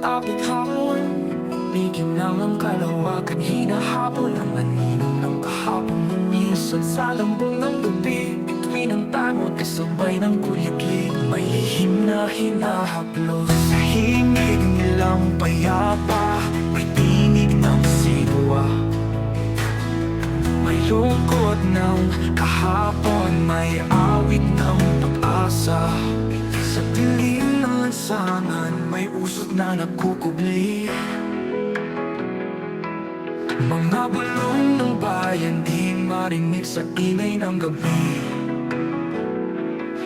apit hapon, bigyan ng ang kalawakan, hinahabol ang anino ng kahapon. Minsan sa lambong ng gabi, bituin ang tangot, kasabay ng kuliglig, may lihim na hinahaplos. Sa hingig nilang payapa, may tinig ng sigwa. May lungkot ng kahapon, may awit ng pag-asa. Sa dilim ng lansangan, may usok na nagkukubli. Mga bulong ng bayan, di marinig sa ingay ng gabi.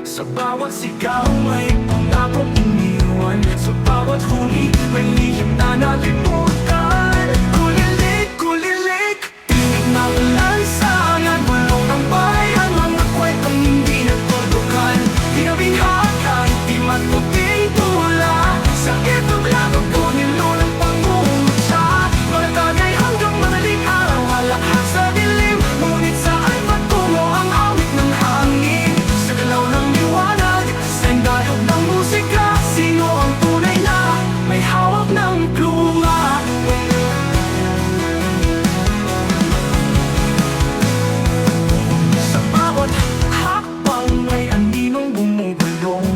Sa bawat sigaw may pangakong iniwan, sa bawat huli may lihim na nalimutan. Kulilik, kulilik, tinig ng lansangan, bulong ng bayan, mga kwentong hindi natutukan. Tinabing hakay, di matputing tula, sa itong lagang punilo ng pangungutsa. Mga tagay hanggang madaling araw, halakhak sa dilim, ngunit saan patungo ang awit ng hangin? Sa galaw ng liwanag, sa dayog ng musika, sino ang tunay na may hawak ng pluma? Sa bawat hakbang may aninong bumubulong,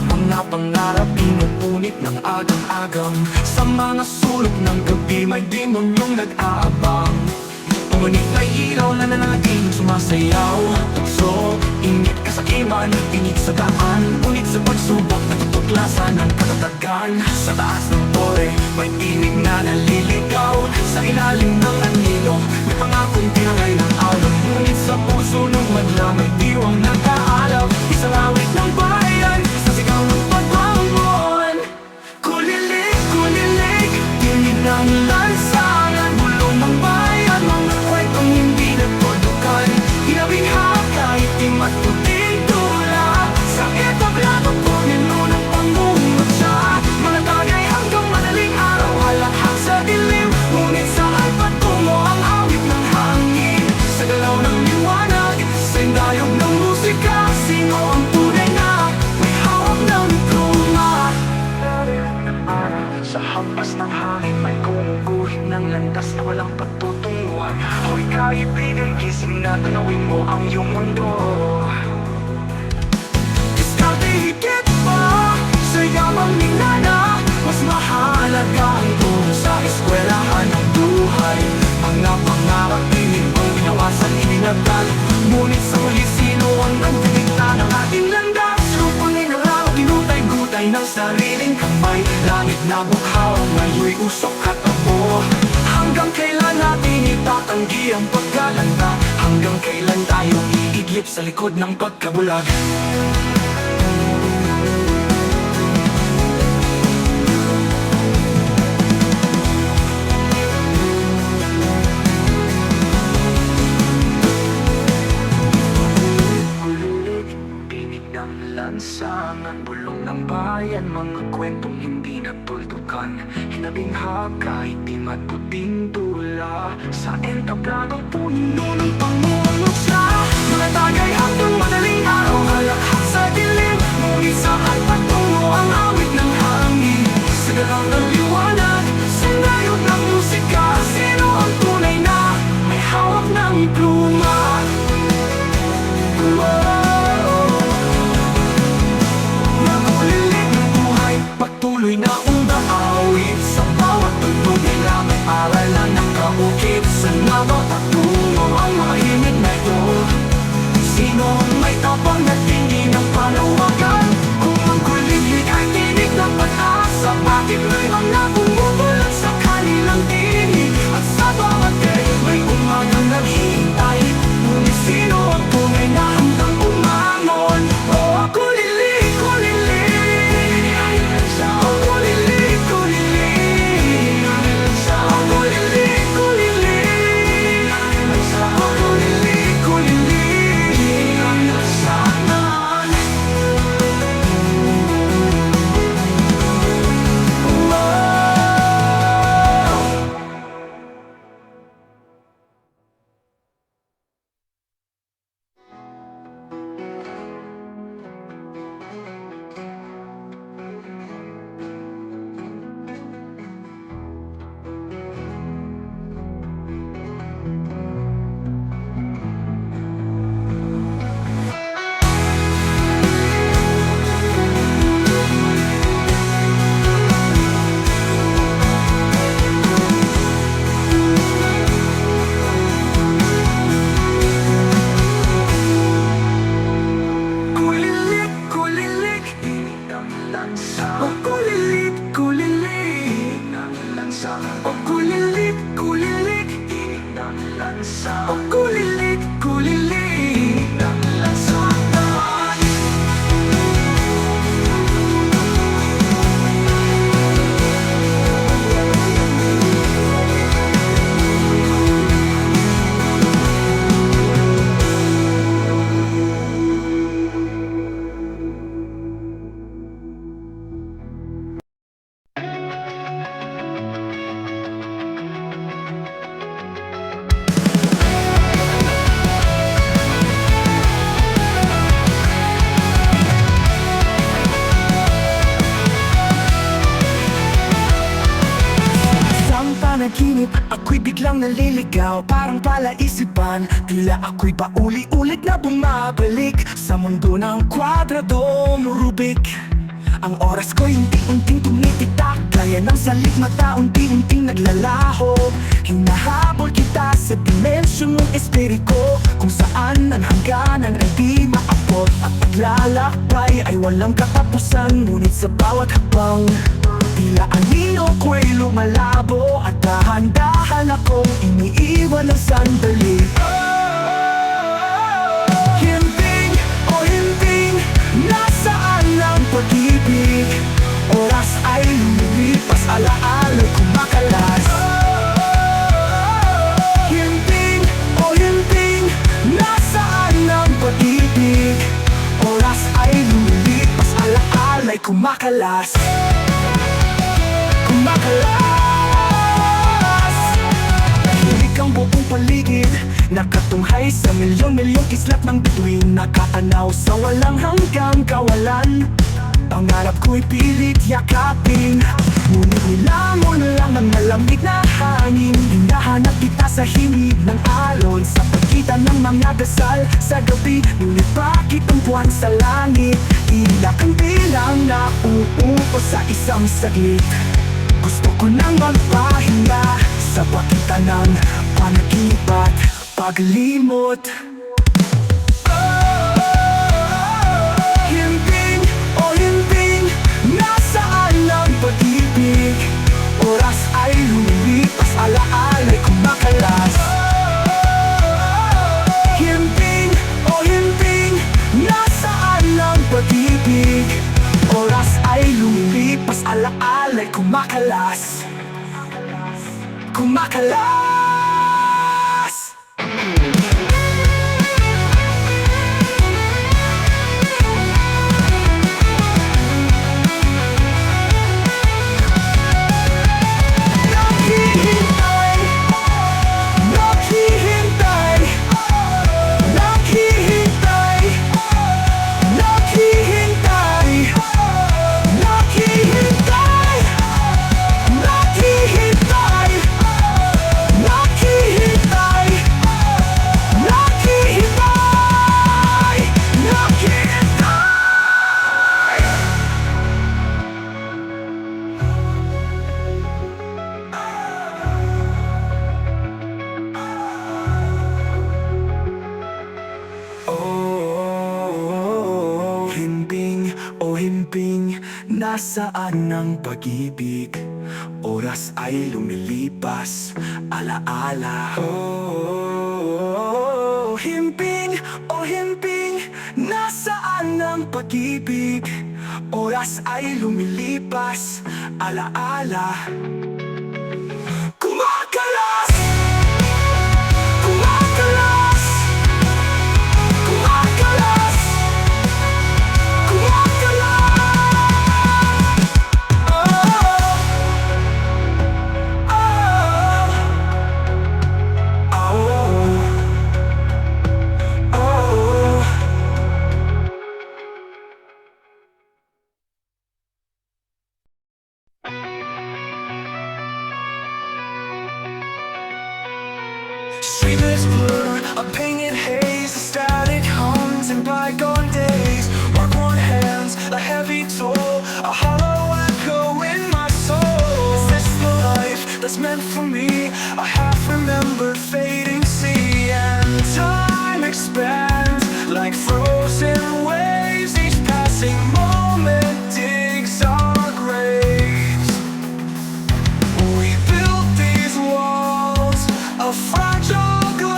mga pangarap inupunit ng agang-agam. Sa mga sulok ng gabi may demonyong nag-aabang. Ngunit may ilaw na nananating sumasayaw. So, ingit kasakiman, ingit sa daan, ngunit sa pagsubok natutuklasan ng katatagan. Sa taas ng tore, may tinig na naliligaw. Sa ilalim ng anino, may pangakong tinangay ng araw. Ngunit sa puso ng madla, may diwang nag-aalaw. Isang awit ng bayan, sa sigaw ng pagbangon. Kulilik, kulilik, tinig ng lansangan, bulong ng bayan, mga kwentong hindi natutukan. Hinabing hakay, itim at puting tula, sa etablatong punilo ng pangungutsa. Mga tagay hanggang madaling araw, halakhak sa dilim, ngunit saan patungo ang awit ng hangin? Sa galaw ng liwanag, sa dayog ng musika, sino ang tunay na may hawak ng pluma? Sa hampas ng hangin may gumuguhit ng landas na walang patutunguhan. Hoy kaibigan, gising na, tanawin mo ang iyong mundo. Diskarte higit pa sa yamang ninana, mas mahalaga ang turo sa eskwelahan ng buhay. Mga pangarap pilit mong binawasan, ininagdan, ngunit sa huli sino ang nagdikta ng ating landas? Lupang inaraw, tinutay-gutay ng sariling kamay. Langit na bukhaw, ngayoy usok at abo. Hanggang kailan natin itatanggi ang pagkalanda? Hanggang kailan tayo iidlip sa likod ng pagkabulag? Lansangan, bulong ng bayan, mga kwentong hindi natuldukan. Hinabing hakay, itim at puting tula, sa entabladong puno ng pangungutsa. Mga tagay hanggang madaling araw, halakhak sa dilim, ngunit saan patungo ang awit ng hangin? Sa galaw ng liwanag, sa dayog ng musika, sino ang tunay na may hawak ng pluma? Patuloy na umaawit sa bawat tugtog nila, may aral na nakaukit sa nawa. Patungo ang mga himig na ito. Sino ang may tapang na tingin ng panawagan? Kung ang kulilig ay tinig ng pag-asa, bakit may mga bumubulat sa kanilang tinig? At sa bawat day may umagang naghihintay, ngunit sino ang tunay na handang umangon? Oh, kulilig, kulilig, O kulilit, kulilit ng lansangan. Isang panaginip, ako'y biglang naliligaw. Parang palaisipan, tila ako'y pauli-ulit na bumabalik sa mundo ng kwadradong Rubik. Ang oras ko'y unti-unting tumititak, gaya ng salig mata unti-unting naglalaho. Hinahabol kita sa dimensyon ng espiritu, kung saan ang hangganan ay di maabot. At paglalakbay ay walang katapusan, ngunit sa bawat hakbang tila anino ko'y lumalabo, at dahan-dahan akong iniiwan ng sandali. Himping o himping, nasaan ang pag-ibig? Oras ay lumilipas, alaala'y kumakalas. Himping o himping, nasaan ang pag-ibig? Oras ay lumilipas, alaala'y kumakalas. Kumakalas. Tahimik ang buong paligid, nakatunghay sa milyon-milyong kislap ng bituin. Nakatanaw sa walang hanggang kawalan, pangarap ko'y pilit yakapin. Ngunit nilamon lang ang malamig na hangin. Hinahanap kita sa himig ng alon, sa pagitan ng mga dasal sa gabi. Ngunit bakit ang buwan sa langit tila kang bilang na uupo sa isang saglit? Gusto ko nang magpahinga sa pagitan ng panaginip at paglimot. Himping o himping, nasaan ang pag-ibig? Oras ay lumilipas, alaala'y kumakalas. Himping o himping, nasaan ang pag-ibig? Oras ay lumilipas, alaala'y kumakalas. Kumakalas. Naghihintay, naghihintay, naghihintay, naghihintay, naghihintay, naghihintay, naghihintay, naghihintay, naghihintay. Oh, himping o himping, nasaan ang pag-ibig? Oras ay lumilipas, alaala. Oh, himping o himping, nasaan ang pag-ibig? Oras ay lumilipas, alaala. Kumakalas! Kumakalas! Kumakalas! Kumakalas! Streetlights blur, a painted haze, a static hums in bygone days. Work-worn hands, a heavy toll, a hollow echo in my soul. Is this the life that's meant for me? A half-remembered fading sea, and time expands like frozen waves. Each passing moment digs our graves. We built these walls of fragile glass,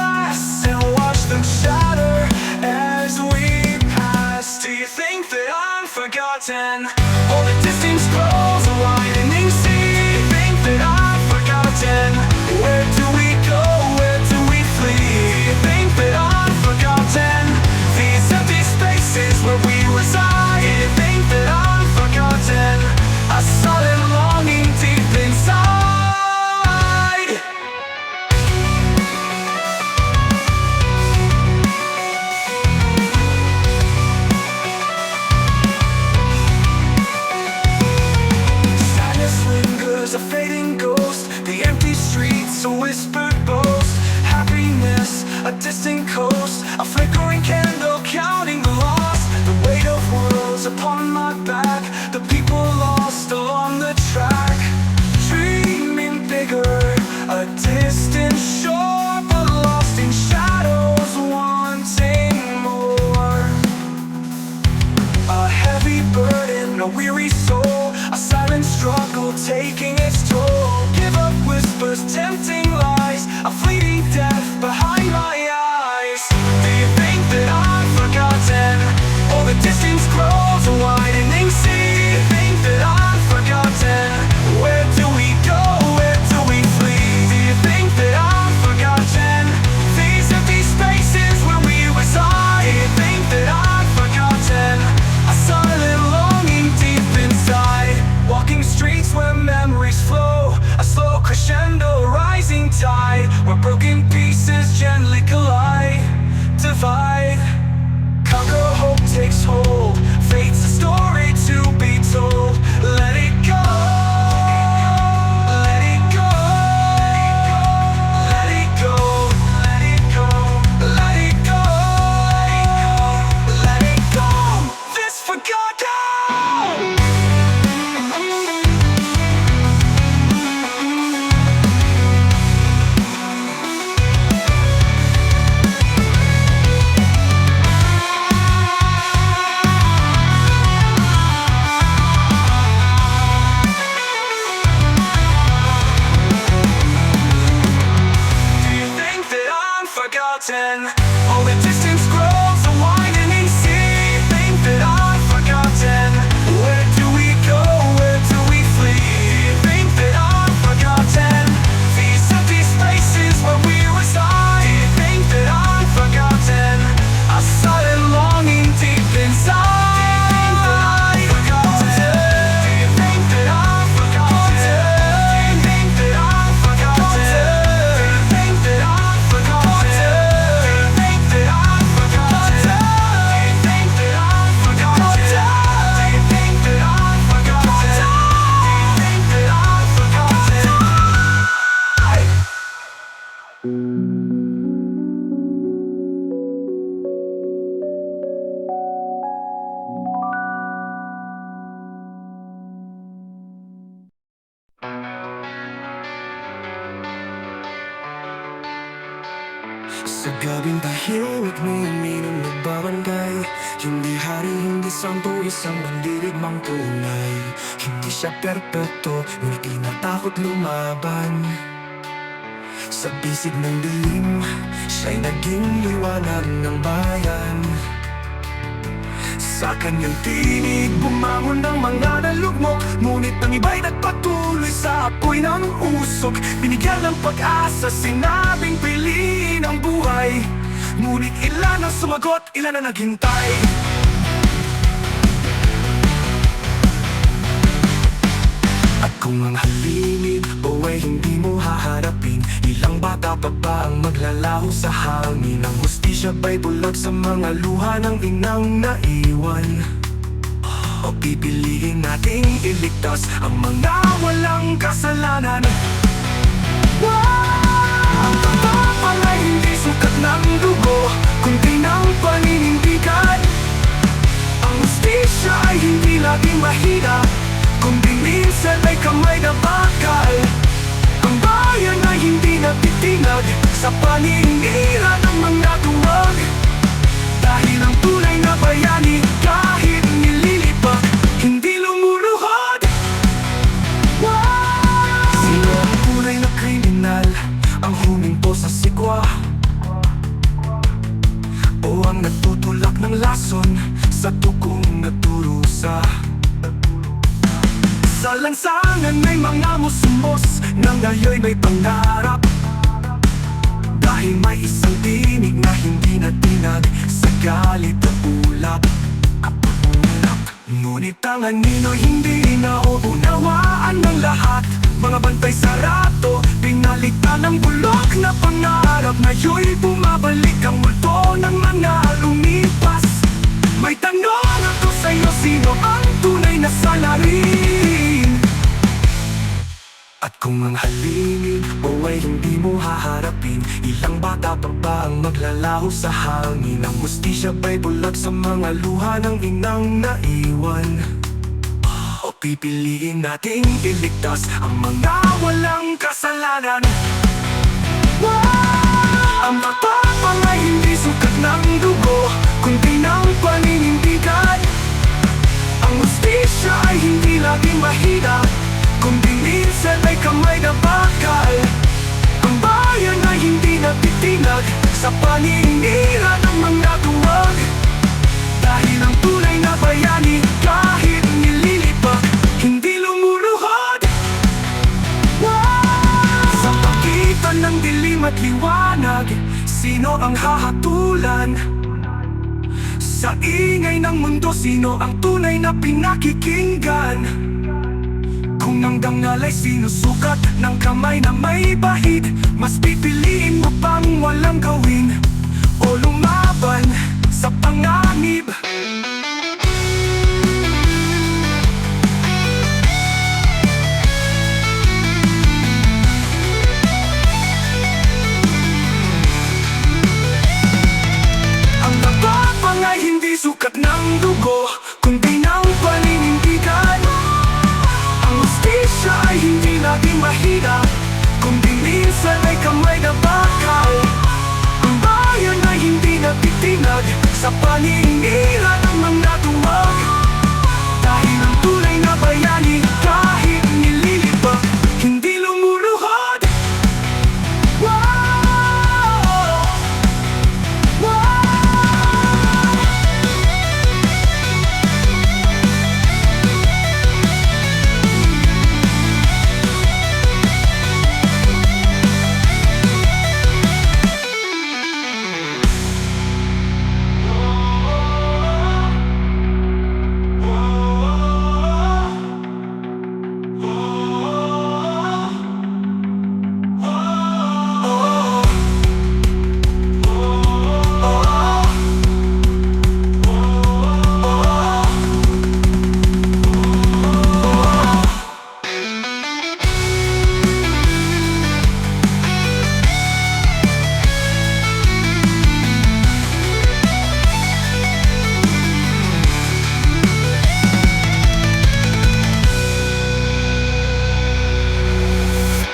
forgotten. All the distance grows a widening sea. Think that I've forgotten. Where do we go? Where do we flee? Think that I've forgotten. These empty spaces where we reside. Think that I've forgotten. A silent longing deep inside. A fading ghost, the empty streets, a whispered boast. Happiness, a distant coast, a flickering candle counting the lost. The weight of worlds upon my back, the people lost along the track. Dreaming bigger, a distant shore, but lost in shadows, wanting more. A heavy burden, a weary soul, a silent struggle taking its toll. Give up whispers, tempting lies, a fleeting death behind my eyes. Do you think that I've forgotten? All the distance grows a widening sea. Think that I've forgotten. Where do we go? Where do we flee? Do you think that I've forgotten? These empty spaces where we reside. Do you think that I've forgotten? A silent longing deep inside. Walking streets where memories flow, a slow crescendo, rising tide, where broken pieces gently collide, divide. Conquer, hope takes hold, fate's a story to be told. Let it go, let it go, let it go, let it go, let it go, let it go. This forgotten. All the distance grows a widening sea. Think that I've forgotten. Where do we go? Where do we flee? Think that I've forgotten. These empty spaces where we reside. Think that I've forgotten. A silent longing deep inside. Sa gabing tahimik may uminom nagbabarangay. Hindi hari, hindi santo, isang mandirigmang tunay. Hindi siya perpekto, ngunit di natakot lumaban. Sa bisig ng dilim, siya'y naging liwanag ng bayan. Sa kanyang tinig, bumangon ng mga nalugmok. Ngunit ang iba'y nagpatuloy sa apoy ng usok. Binigyan ng pag-asa, sinabing piliin ang buhay. Ngunit ilan ang sumagot, ilan ang naghintay. At kung ang halilid o ay hindi mo haharapin, ilang bata pa ba ang maglalaho sa hangin? Ang hustisya ba'y bulag sa mga luha ng inang naiwan? O pipiliin nating iligtas ang mga walang kasalanan? Ang totoo pala'y hindi sukat ng dugo, kundi ng paninindigan. Ang hustisya ay hindi laging mahina, kundi minsan ay kamay na bakal. Ang bayan ay hindi natitinag sa paninira ng mga duwag. Dahil ang tunay na bayani kahit nililipak, hindi lumuluhod. Sino ang tunay na kriminal? Ang humingpo sa sikwa o ang nagtutulak ng lason sa tukong naturusa? Sa lansangan may mga musmos na ngayon may pangarap. Dahil may isang tinig na hindi natinag sa galit at ulap. Ngunit ang anino'y hindi nauunawaan ng lahat. Mga bantay sarado, pinalitan ng bulok na pangarap. Ngayon'y bumabalik ang multo ng mga lumipas. May tanong ako sa'yo, sino ang tunay na salarin? At kung ang halingin o ay hindi mo haharapin, ilang bata pa ba ang maglalaho sa hangin? Ang hustisya ba'y bulag sa mga luha ng inang naiwan? O pipiliin nating iligtas ang mga walang kasalanan? Ang matapang ay hindi sukat ng dugo, kundi ng paninindigan. Ang hustisya ay hindi laging mahina, kundi minsan ay kamay na bakal. Ang bayan ay hindi natitinag sa paninira ng mga duwag. Dahil ang tunay na bayani kahit nililipak, hindi lumuluhod. Sa pagitan ng dilim at liwanag, sino ang hahatulan? Sa ingay ng mundo, sino ang tunay na pinakikinggan? Kung ang dangal ay sinusukat ng kamay na may bahid, mas pipiliin mo pang walang gawin o lumaban sa panganib? Ang tapang ay hindi sukat ng dugo, kundi ng paninindigan. Ang hustisya ay hindi laging mahina, kundi minsan ay kamay na bakal. Ang bayan ay hindi natitinag sa paninira ng mga duwag. Dahil ang tunay na bayani kahit nililipak, hindi lumuluhod.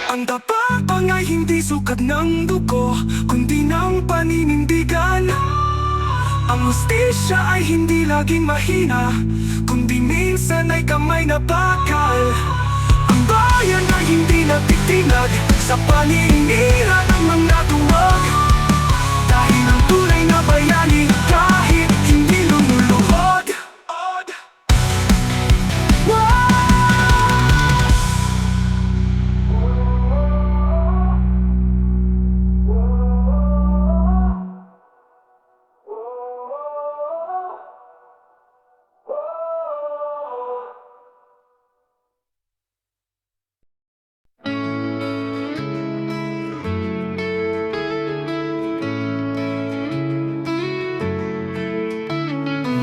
Ang tapang ay hindi sukat ng dugo, kundi ng paninindigan. Ang hustisya ay hindi laging mahina, kundi minsan ay kamay na bakal. Ang bayan ay hindi natitinag sa paninira ng mga duwag. Dahil ang tunay na bayani kahit hindi lumuluhod.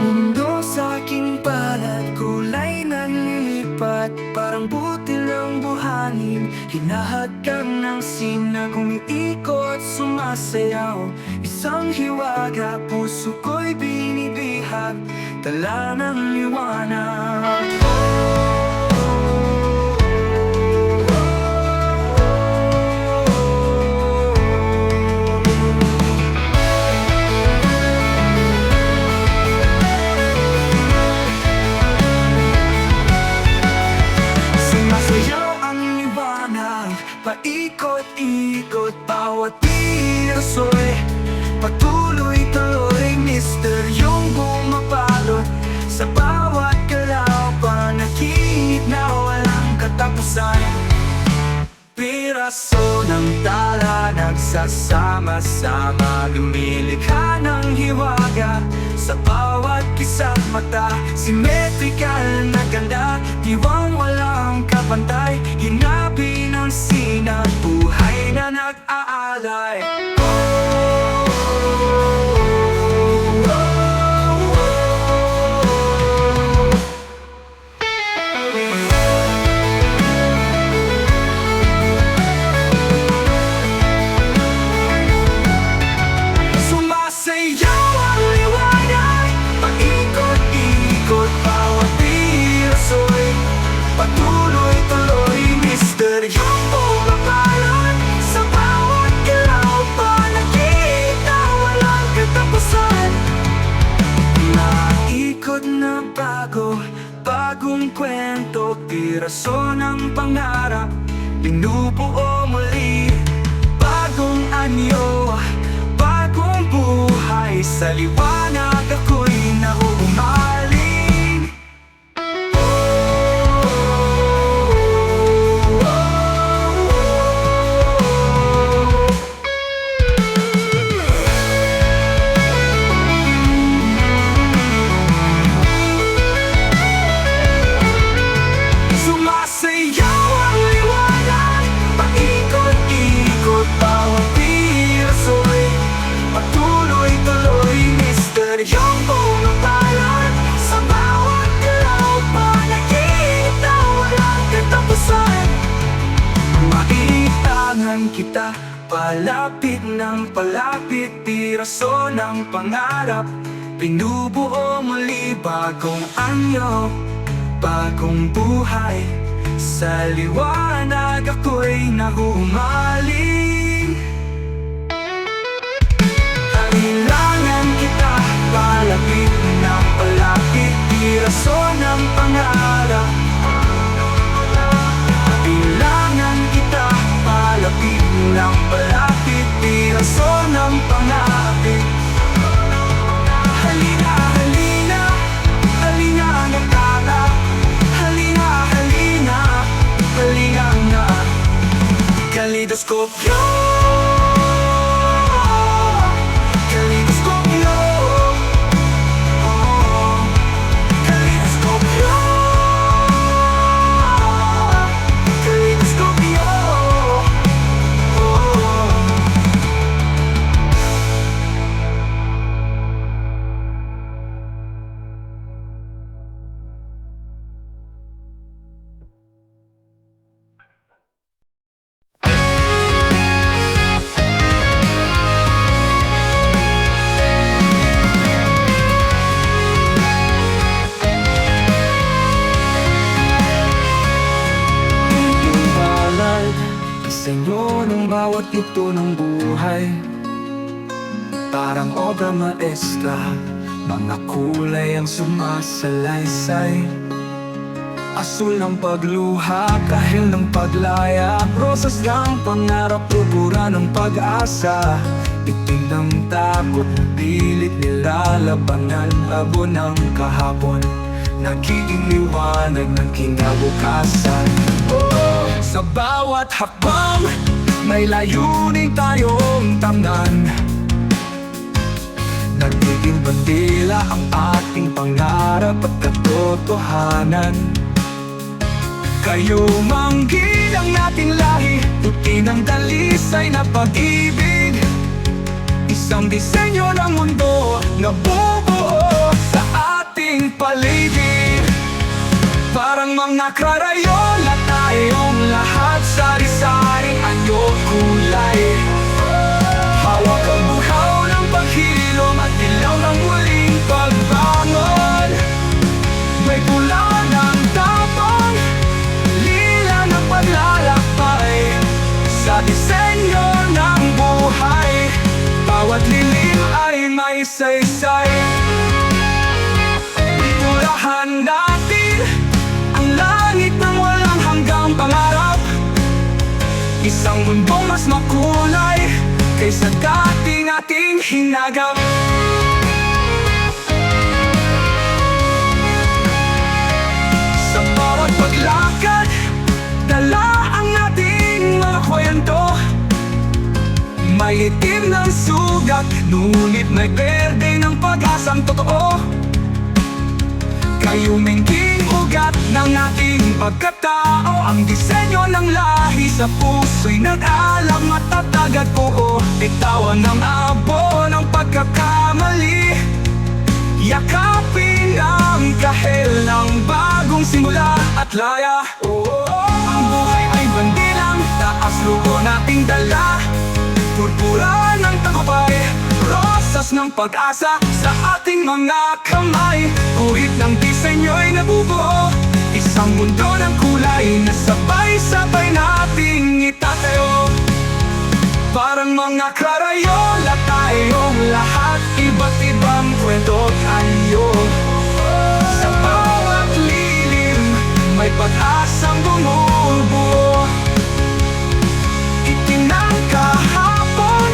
Mundo sa aking palad, kulay na lilipat, parang butil ang buhangin. Hinahadkang ng sinag, umiikot, sumasayaw. Isang hiwaga, puso ko'y binibihag, tala ng liwanag. Paikot-ikot, bawat piraso'y patuloy-tuloy, misteryong bumabalot sa bawat galaw. ng tala, nagsasama-sama, lumilikha ng hiwaga sa bawat kisat mata. Symmetrical na ganda, diwang walang kapantay, hinabi ng sinag, buhay na nag-aalay. Sumasayaw ang liwanag, paikot-ikot bawat piraso'y patuloy-tuloy, misteryong pumapalan sa bawat galaw pa nakita, walang katapusan. Naikot na bago, bagong kwento, piraso ng pangarap, binubuo muli, bagong anyo, bagong buhay, sa liwanag ako'y nahuhumaling. Sumasayaw ang liwanag, paikot-ikot bawat piraso'y patuloy-tuloy, misteryong pumapalan sa bawat galaw pa nakita, walang katapusan. Maitangan kita, palapit ng palapit, piraso ng pangarap, binubuo muli, bagong anyo, bagong buhay, sa liwanag ako'y nahuhumaling. Kailangan kita, palapit ng palapit, piraso ng pangarap. Kailangan kita, palapit ng palapit, piraso ng pangarap. Halina, halina, halina na tala, halina, halina, halina na. Kaleidoscopio, kaleidoscopio, oh, kaleidoscopio, kaleidoscopio, oh. Sa inyo ng bawat ito ng buhay, parang obra maestra, mga kulay ang sumasalaysay. Asul ng pagluha, kahil ng paglaya, rosas ng pangarap, pupura ng pag-asa. Itim ng takot, pilit nilalabanan, labo ng kahapon, nagiging liwanag ng kinabukasan. Oh, sa bawat hakbang, may layunin tayong tamnan. Nagiging bandila ang ating pangarap at katotohanan. Kayo manggilang nating lahi, tuti ng dalisay na pag-ibig, isang disenyo ng mundo na bubuo sa ating paligid. Parang mga Crayola tayong lahat, sari-saring anyo kulay. Hawak ang buhaw ng paghilom at dilaw ng muling pagbangon. May pula ng tapang, lila ng paglalakbay, sa disenyo ng buhay, bawat lilim ay may saysay. Purahan natin ang langit ng walang hanggang pangarap, isang mundong mas makulay kaysa dating ating hinagap. Sa bawat paglakad, dala ang ating mga kwento, kulay itim ng sugat, ngunit may berde ng pag-asang totoo. Kayo mingking ugat ng ating pagkatao, ang disenyo ng lahi sa puso'y nag-alak, matatag at buo. Bitawan ng abo ng pagkakamali, yakapin ang kahel ng bagong simula at laya. Ang buhay ay bandilang, taas lugo nating dala, purpura ng tagumpay, rosas ng pag-asa sa ating mga kamay. Guhit ng disenyo'y nabubuo, isang mundo ng kulay na sabay-sabay nating itatayo. Parang mga karayola tayong lahat, iba't ibang kwento tayo. Sa bawat lilim, may pag-asang bumubuo. Itinang kahapon,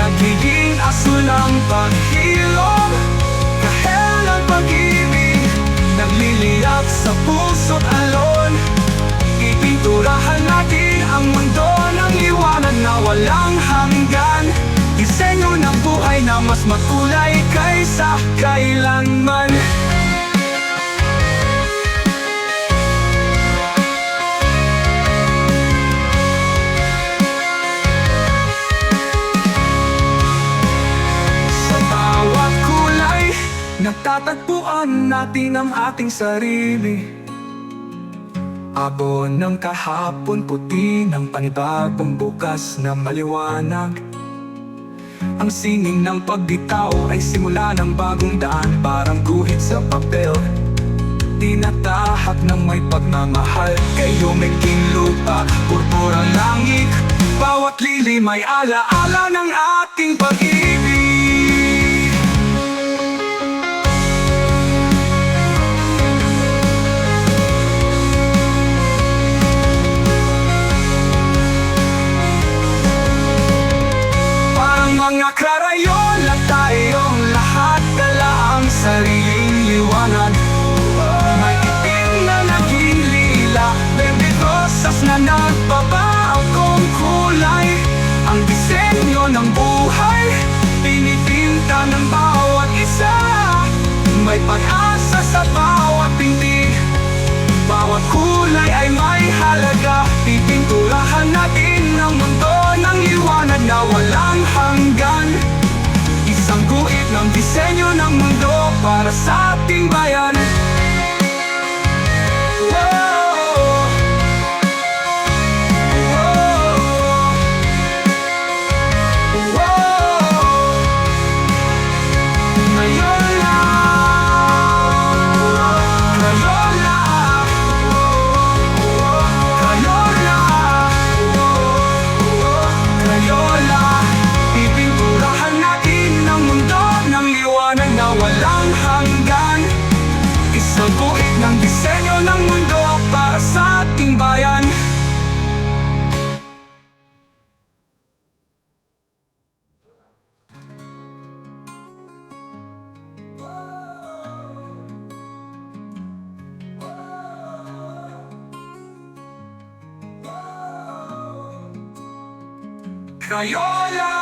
nagiging asul ang paghilom. Kahel ng pag-ibig, nagliliyap sa puso't alon. Ipinturahan natin ang mundo ng liwanag na walang hanggan. Disenyo ng buhay na mas makulay kaysa kailanman. Sa bawat kulay, nagtatagpuan natin ang ating sarili. Abo ng kahapon, puti ng panibagong bukas na maliwanag. Ang sining ng pagbitaw ay simula ng bagong daan, parang guhit sa papel, tinatahak ng may pagmamahal. Kayo may lupa, purpurang langit, bawat lilim ay alaala ng ating pag-ibig. Mga karayola tayong lahat, dala ang sariling liwanag. May itim na naging lila, berde rosas na nagbabaong kulay. Ang disenyo ng buhay, pinitinta ng bawat isa. May pag-asa sa bawat pinti, bawat kulay ay may halaga. Pipinturahan natin ang mundo ng liwanag na walang hanggan. Isang guhit ng disenyo ng mundo para sa ating bayan. Walang hanggan, isang guhit ng disenyo ng mundo para sa ating bayan. Crayola!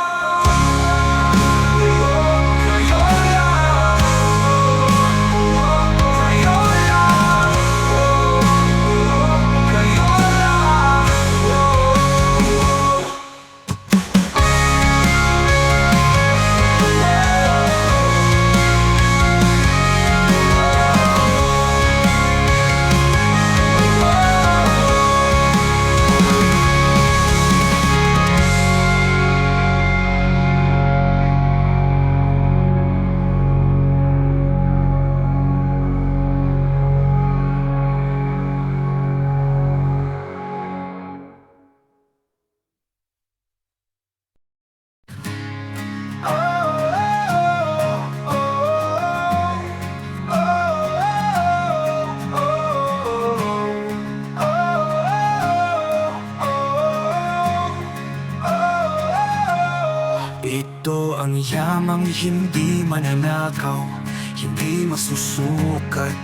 Ito ang yamang hindi mananakaw, hindi masusukat.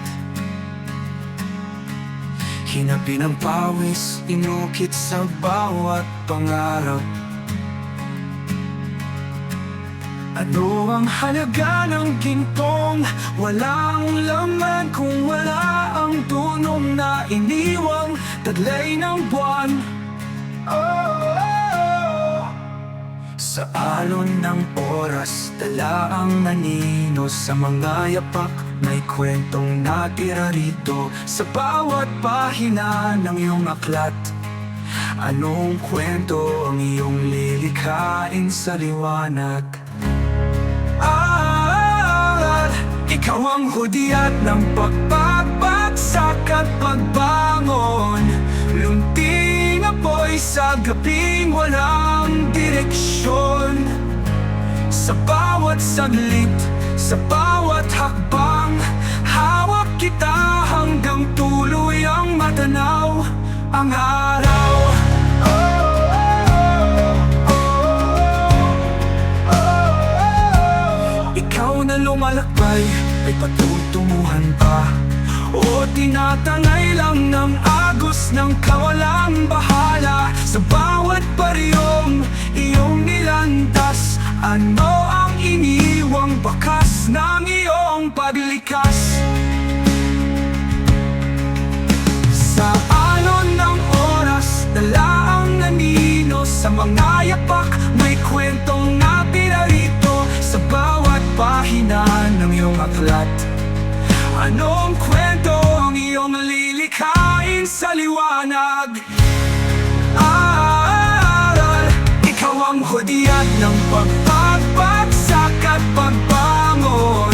Hinabi ng pawis, inukit sa bawat pangarap. Ano ang halaga ng gintong walang laman kung wala ang dunong na iniwang taglay ng buwan? Sa alon ng oras, dala ang anino sa mga yapak. May kwentong natira rito sa bawat pahina ng iyong aklat. Anong kwento ang iyong lilikhain sa liwanag? Ikaw ang hudyat ng pagpapagsak at pagbangon. Lunting apoy sa gabing walang direksyon. Sa bawat saglit, sa bawat hakbang, hawak kita hanggang tuluyang matanaw ang araw. Ikaw na lumalakbay, ay patutunguhan pa, o tinatangay lang ng agos ng kawalang bahala. Sa bawat baryong iyong nilandas, ano ang iniwang bakas ng iyong paglikas? Sa alon ng oras, dala ang anino sa mga yapak. May kwentong natira rito sa bawat pahina ng iyong aklat. Anong kwento ang iyong lilikhain sa liwanag? Ikaw ang hudyat ng pagpapagsak at pagbangon.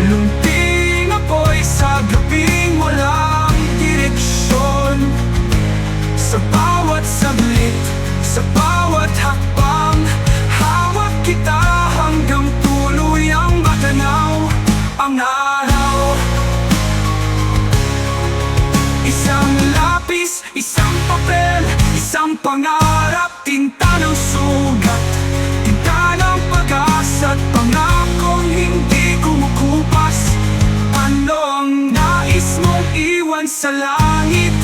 Lunting apoy sa gabing walang direksyon. Sa bawat saglit, sa bawat hakbang, hawak kita hanggang tuluyang matanaw ang araw. Isang lapis, isang papel, isang pangarap, tinta ng sugat, tinta ng pag-asa at pangakong hindi kumukupas. Ano ang nais mong iwan sa langit?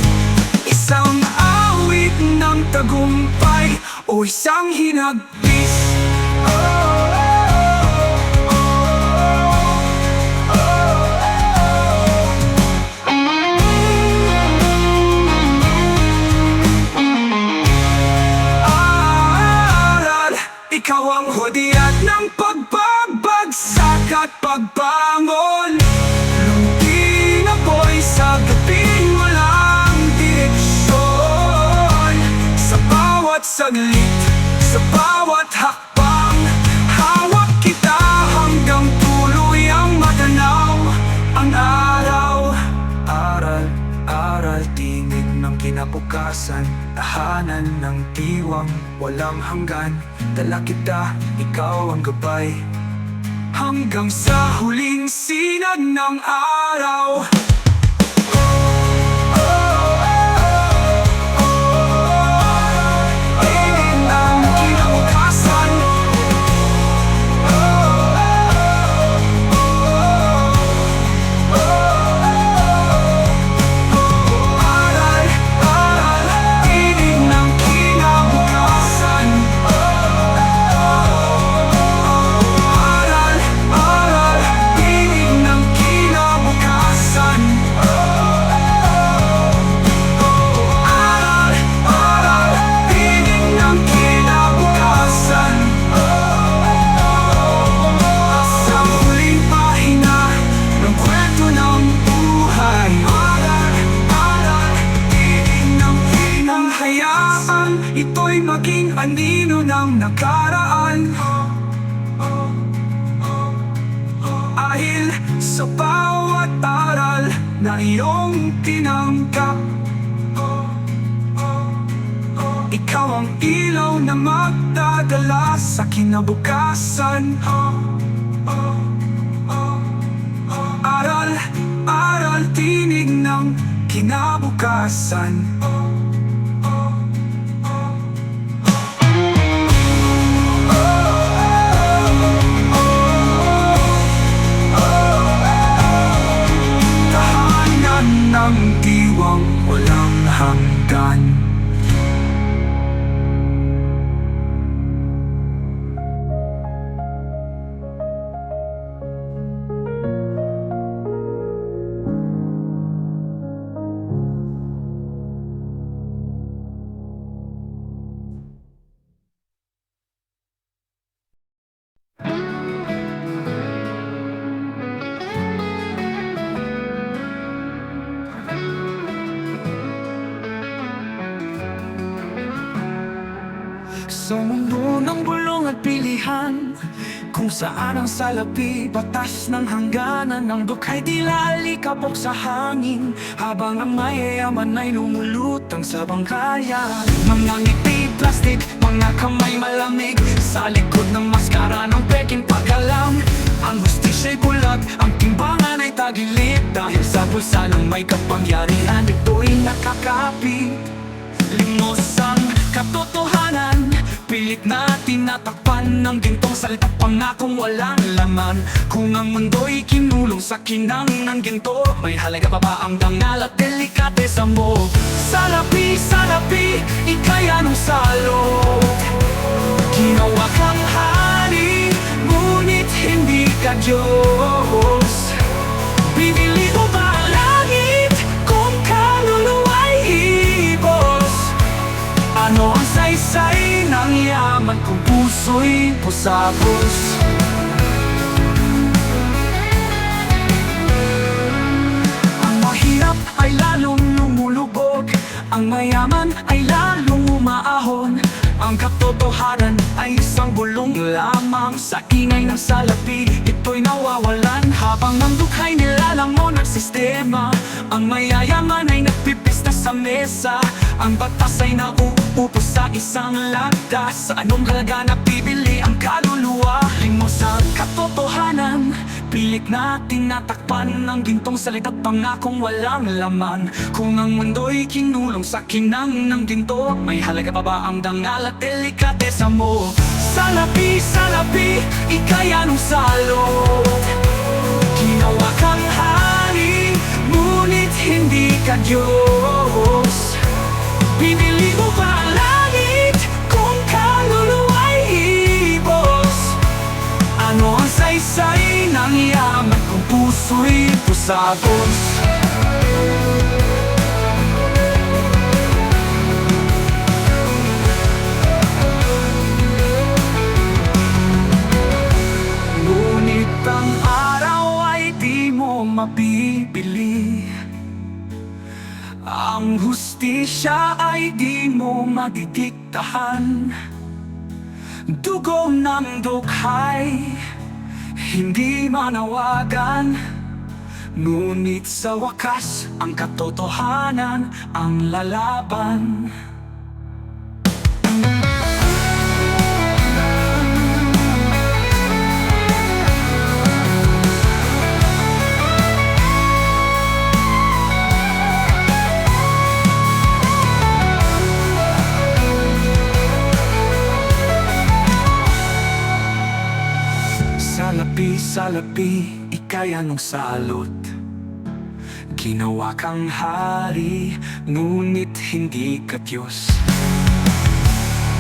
Isang awit ng tagumpay o isang hinagpis? Ikaw ang hudyat ng pagbabagsak at pagbangon. Lunting apoy sa gabing walang direksyon. Sa bawat saglit, sa bawat hakbang, hawak kita hanggang tuluyang matanaw ang araw. Aral, aral, tingin ng kinabukasan, tahanan ng tiwang walang hanggan. Dala kita, ikaw ang gabay, hanggang sa huling sinag ng araw. Tingin ang kinabukasan. Aral, aral, tingin ng kinabukasan. Aral, aral, tingin ng kinabukasan. Aral, aral, tingin ng kinabukasan. Sa huling pahina ng kwento ng buhay. Aral, aral, tingin ng hayaan ito'y maging anino ng nakaraan. Dahil sa bawat aral na iyong tinanggap, ikaw ang ilaw na magdadala sa kinabukasan. Aral, aral, tinig ng kinabukasan. Tahanan ng diwang walang hanggan. Sa mundo ng bulong at pilihan, kung saan ang salapi, batas ng hangganan, ng dukhay tila alikabok sa hangin, habang ang mayayaman ay lumulutang sa bangkayan. Mga ngiti plastic, mga kamay malamig, sa likod ng maskara ng peking pag-alam. Ang hustisya'y bulag, ang timbangan ay tagilid, dahil sa bulsa ng may kapangyarihan, ito'y nakakapit. Limos ang katotohanan, pilit na tinatakpan ng gintong salita, pangakong walang laman. Kung ang mundo'y kinulong sa kinang ng ginto, may halaga pa ba ang dangal at delikatesa mo? Salapi, salapi, ika'y anong salot? Ginawa kang hari, ngunit hindi ka Diyos. Pinili mo ba ang langit kung kaluluwa'y hibos? Ano ang saysay ng yaman kung puso'y pusapos? Ang mahirap ay lalong lumulubog, ang mayaman ay lalong umaahon. Ang katotohanan ay isang bulong lamang, sa ingay ng salapi ito'y nawawalan, habang ang dukhay nilalamon ng sistema. Ang mayayaman ay nagpipista sa mesa, ang batas ay nauupo sa isang landas. Sa anong halaga napibili ang kaluluwa? Limos ang katotohanan, pilit na tinatakpan ng gintong salita't pangakong walang laman. Kung ang mundo'y kinulong sa kinang ng ginto, may halaga pa ba ang dangal at delikatesa mo? Salapi, salapi, ika'y anong salot? Ginawa kang hari, ngunit hindi ka Diyos. Pinili mo ba ang langit kung kaluluwa'y hibos? Ano ang saysay ng yaman kung puso'y pusagos? Ngunit ang araw ay di mo mabibili, ang hustisya ay di mo madidiktahan. Dugo ng dukhay, hindi manawagan, ngunit sa wakas ang katotohanan ang lalaban. Salapi, salapi, ika'y anong salot? Ginawa kang hari, ngunit hindi ka Diyos.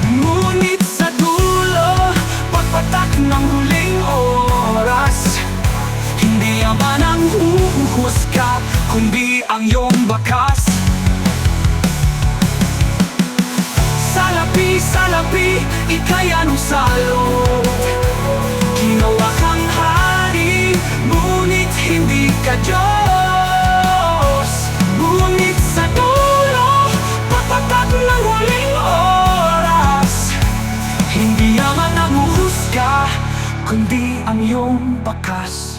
Ngunit sa dulo, pagpatak ng huling oras, hindi yaman ang huhusga, kundi ang iyong bakas. Salapi, salapi, ika'y anong salot? Ginawa kang hari, ngunit hindi ka Diyos. Ngunit sa dulo, pagpatak ng huling oras, hindi yaman ang huhusga, kundi ang iyong bakas.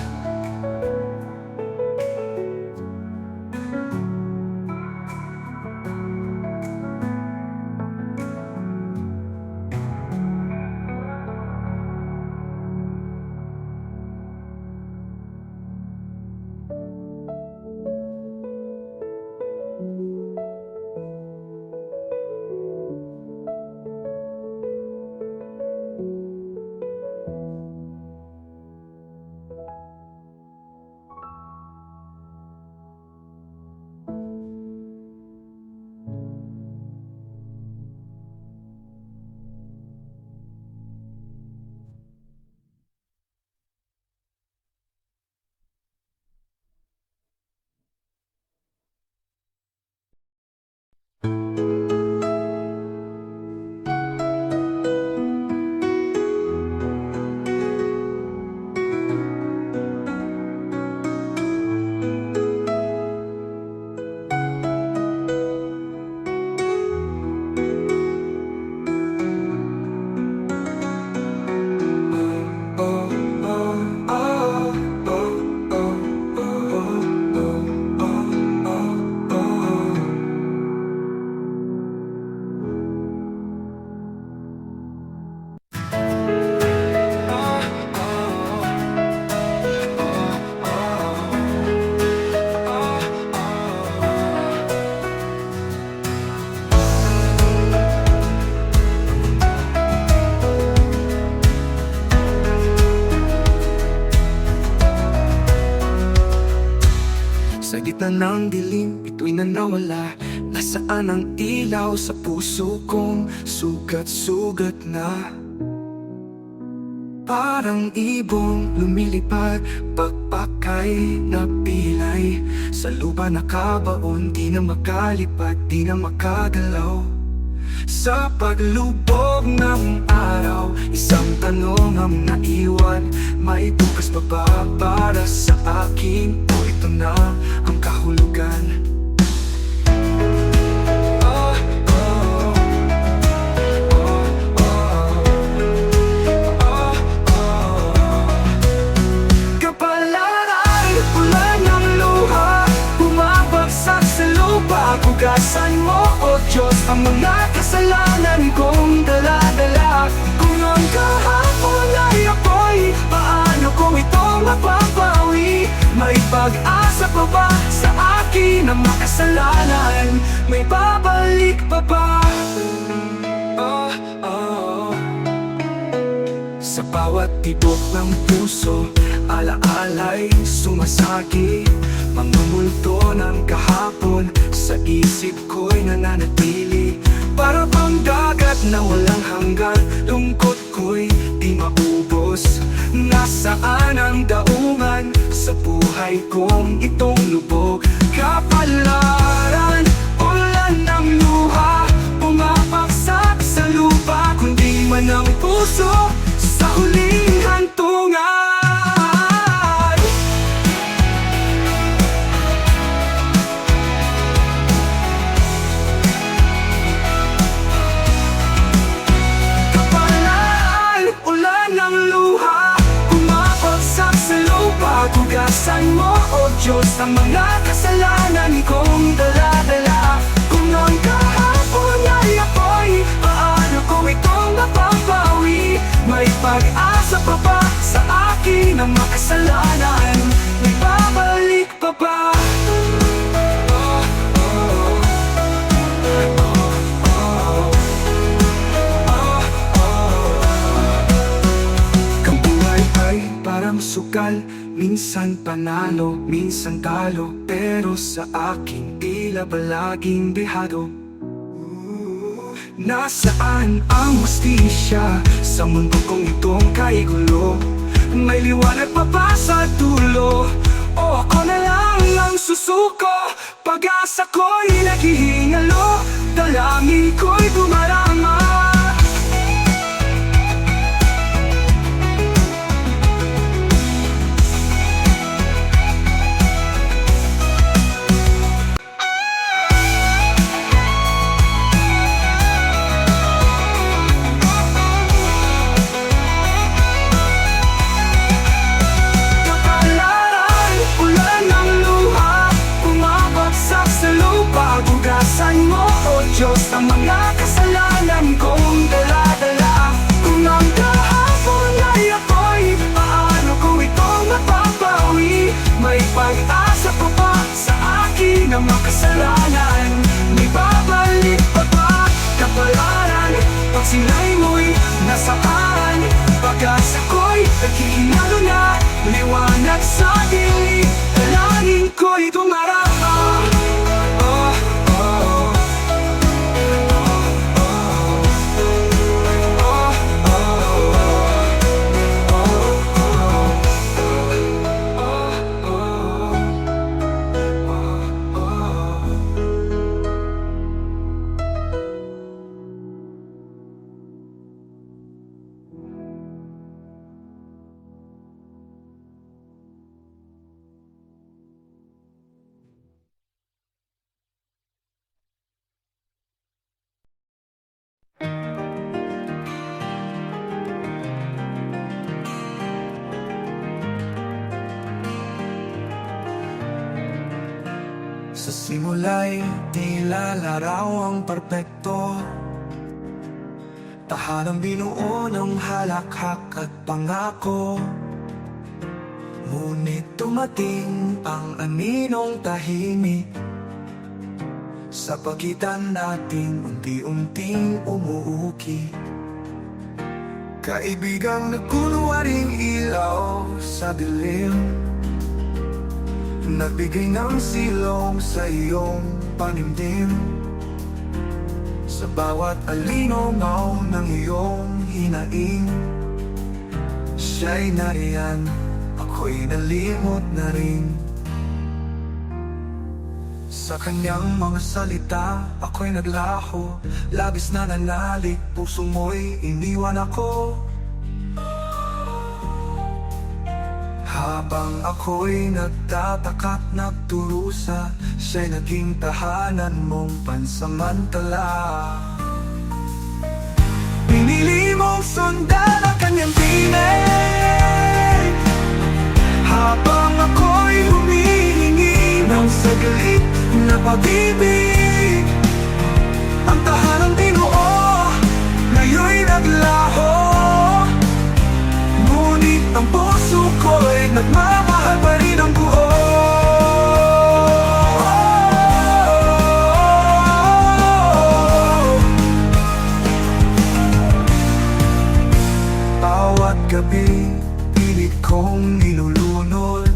gitna ng dilim, ito'y nanawala. Nasaan ang ilaw sa puso kong sugat-sugat na? Parang ibong lumilipad, pagpakay na pilay. Sa lupa nakabaon, di na makalipad, di na makagalaw. Sa paglubog ng araw, isang tanong ang naiwan. May bukas pa ba para sa akin? O ito na ang kahulugan? Hugasan mo, O Diyos, ang mga kasalanan kong dala-dala. Kung ang kahapon ay ako'y, paano kung ito mapapawi? May pag-asa pa ba sa akin ang makasalanan? May babalik pa ba? Sa bawat tibok ng puso, alaala'y sumasagi. Mga multo ng kahapon sa isip ko'y nananatili. Para bang dagat na walang hanggan, lungkot ko'y di maubos. Nasaan ang daungan sa buhay kong itong lubog? Kapalaran, ulan ng luha, pumapaksak sa lupa. Kundi man ang puso sa huling hantungan. Hugasan mo, O Diyos, ang mga kasalanan kong dala-dala. Kung noon kahapon ay ako'y, paano kung ito mapapawi? May pag-asa pa ba sa akin ang makasalanan? May babalik pa ba? Kang buhay ay parang sukal, minsan panalo, minsan talo. Pero sa akin tila palaging dehado. Nasaan ang hustisya sa mundo kong itong kaigulo? May liwanag pa ba sa dulo? O ako na lang ang susuko? Pag-asa ko'y naghihingalo, dalangin ko'y dumarama. Hugasan mo, O Diyos, ang mga kasalanan kong dala-dala. Kung ang kahapon ay ako'y, paano kung ito mapapawi? May pag-asa pa ba sa akin ang makasalanan? May babalik pa ba kapalaran? Pag sinay mo'y nasaan, pag-asa ko'y naghihinalo na. Liwanag sa dilim, dalangin ko'y dumarama. Sa simula'y tila larawang perpekto, tahanang binuo ng halakhak at pangako. Ngunit dumating ang aninong tahimik, sa pagitan natin unti-unting umuuki. Kaibigang nagkunwaring ilaw sa dilim, nagbigay ng silong sa iyong panimdim. Sa bawat alinaw ng iyong hinaing, siya'y nariyan, ako'y nalimot na rin. Sa kanyang mga salita, ako'y naglaho. Labis na nanalik, puso mo'y iniwan ako. Habang ako'y nagtataka't nagturusa, siya'y naging tahanan mong pansamantala. Pinili mong sundan ang kanyang tinig, habang ako'y humihingi ng saglit na pag-ibig. Ang tahanang binuo, ngayon'y naglaho, ngunit ang puso ko'y nagmamahal pa rin ang buo. Bawat gabi, pilit kong nilulunod,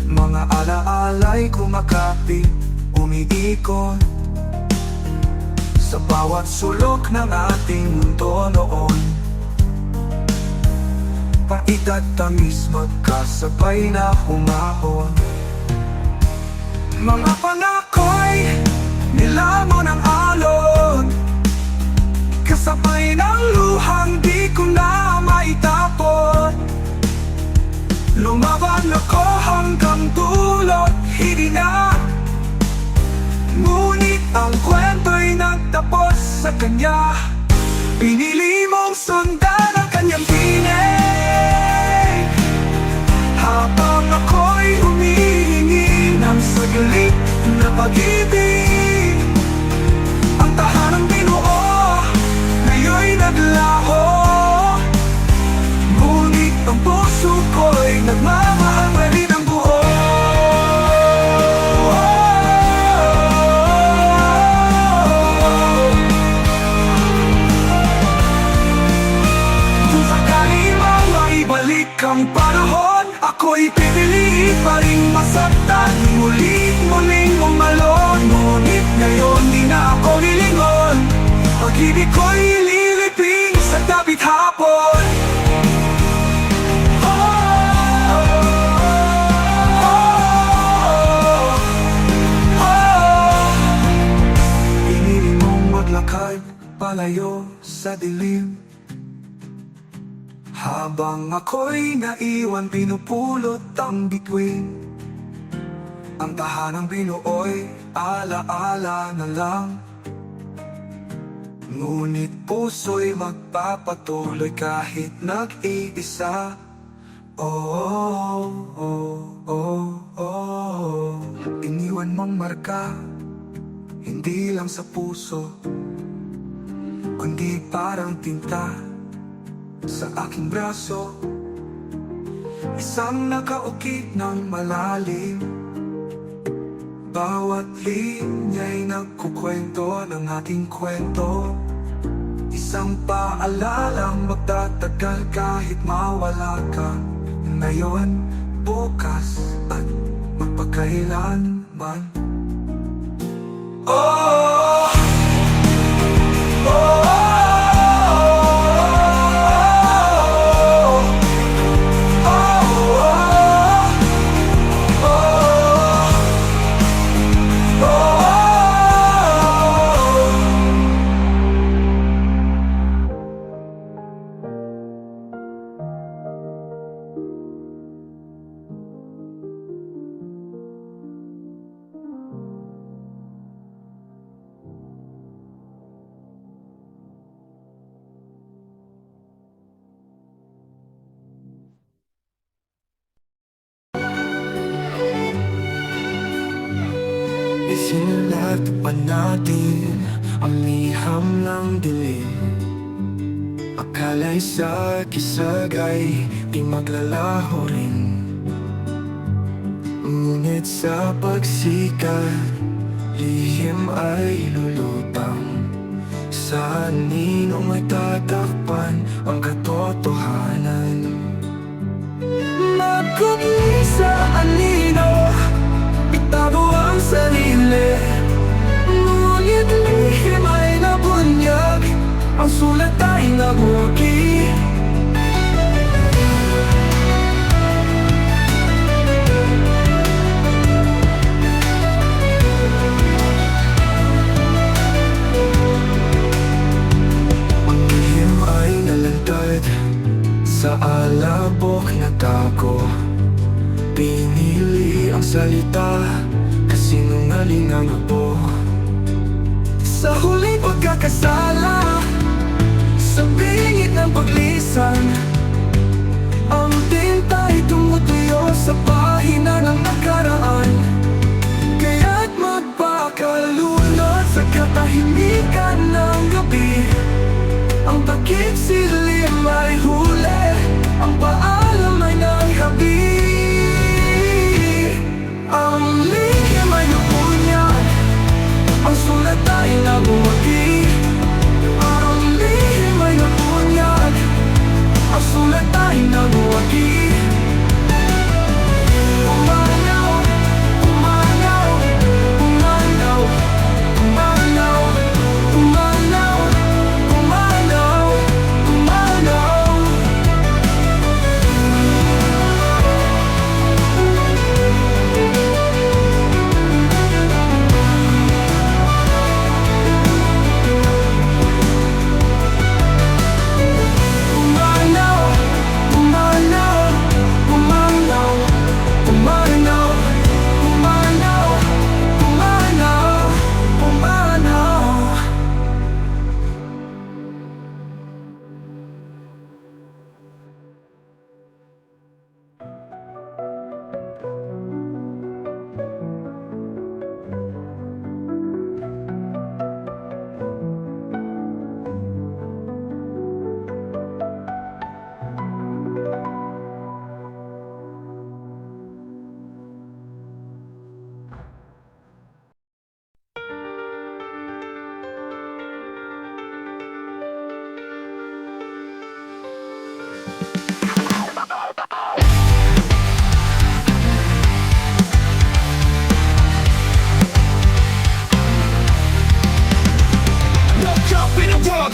mga alaala'y kumakapit, umiikot sa bawat sulok ng ating mundo noon. Pait at tamis magkasabay na humahon, mga pangako'y nilamon ng alon, kasabay ng luhang di ko na maitapon. Lumaban ako hanggang dulot, hindi na, ngunit ang kwento'y nagtapos sa kanya. Pinili mong sundan ang kanyang tinig, habang ako'y humihingi ng saglit na pag-ibig. Ang tahanang binuo, ngayon'y naglaho, ngunit ang puso ko'y nagmamahal pa rin ang buo. Kung sakali mang maibalik ang panahon, ako'y pipili pa rin masaktan, muling umalon, ngunit ngayon di na ako lilingon. Pag-ibig ko'y ililiping sa dapit hapon. Pinili mong maglakad palayo sa dilim, habang ako'y naiwan pinupulot ang bituin. Ang tahanang binuo'y alaala na lang, ngunit puso'y magpapatuloy kahit nag-iisa. Oh, oh, oh, oh. Iniwan mong marka, hindi lang sa puso, kundi parang tinta sa aking braso. Isang nakaukit ng malalim, bawat linya'y nagkukwento ng ating kwento. Isang paalalang magtatagal kahit mawala ka, ngayon, bukas at magpakailanman. Oh, oh, oh. Isinulat pa natin ang liham ng dilim. Akala'y sa kisagay di maglalaho rin, ngunit sa pagsikat lihim ay lulutang. Sa ninong ay tatakpan ang katotohanan. Magkumisa alin ang sulat ay nagwagi. Ang lihim ay nalandad sa alabok na tako. Pinili ang salita, kasinungaling ang abo. Sa huling pagkakasala, sa bingit ng paglisan, ang tinta'y tumutuyo sa pahina ng nakaraan. Kaya't magpakalunod sa katahimikan ng gabi. Ang takip silim ay huli, ang paalam ay nanghabi. Ang lihim ay nabunyag, ang sulat ay nagwagi. Ang lihim ay nabunyag, ang sulat ay nagwagi. Pumanaw, pumanaw, pumanaw, pumanaw, pumanaw, pumanaw, pumanaw.